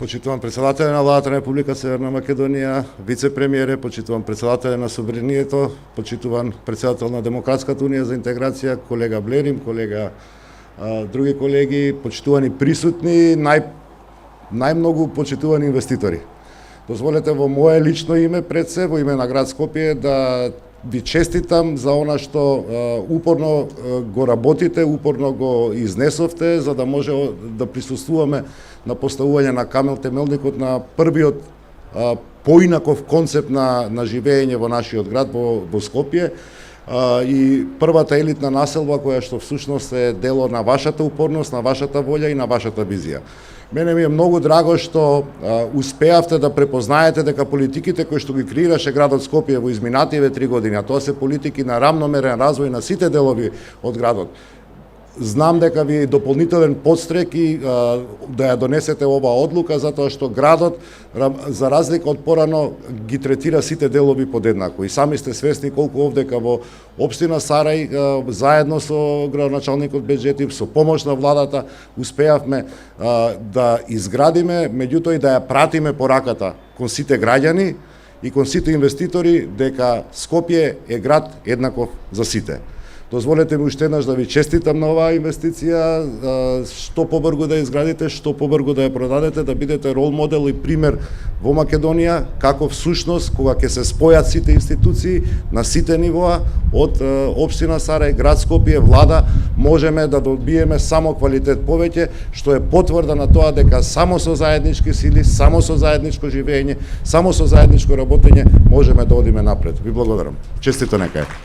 Почитувам председателя на владата на Република Северна Македонија, вице-премиере, почитувам председателя на Собранието, почитуван председател на Демократската унија за интеграција, колега Блерим, колега други колеги, почитувани присутни, најмногу почитувани инвеститори. Дозволете во мое лично име пред се, во име на град Скопје, да ви честитам за она што упорно го работите, упорно го изнесовте, за да може да присуствуваме на поставување на камел темелникот на првиот поинаков концепт на живење во нашиот град, во Скопје, и првата елитна населба која што всушност е дело на вашата упорност, на вашата волја и на вашата визија. Мене ми е многу драго што успеавте да препознаете дека политиките кои што ги креираше градот Скопје во изминативе 3 години, а тоа се политики на рамномерен развој на сите делови од градот. Знам дека ви е дополнителен подстрек и да ја донесете оваа одлука, затоа што градот, за разлика од порано, ги третира сите делови подеднако. И сами сте свесни колку овдека во општина Сарај, заедно со градоначалникот Беџетив, со помош на владата, успеавме да изградиме, меѓутоа и да ја пратиме пораката кон сите граѓани и кон сите инвеститори дека Скопје е град еднаков за сите. Дозволете ми уште еднаш да ви честитам на оваа инвестиција, што побрзо да изградите, што побрзо да ја продадете, да бидете рол модел и пример во Македонија, како всушност кога ќе се спојат сите институции на сите нивоа, од општина Сарај, град Скопје, влада, можеме да добиеме само квалитет повеќе, што е потврда на тоа дека само со заеднички сили, само со заедничко живење, само со заедничко работење можеме да одиме напред. Ви благодарам. Честито нека е.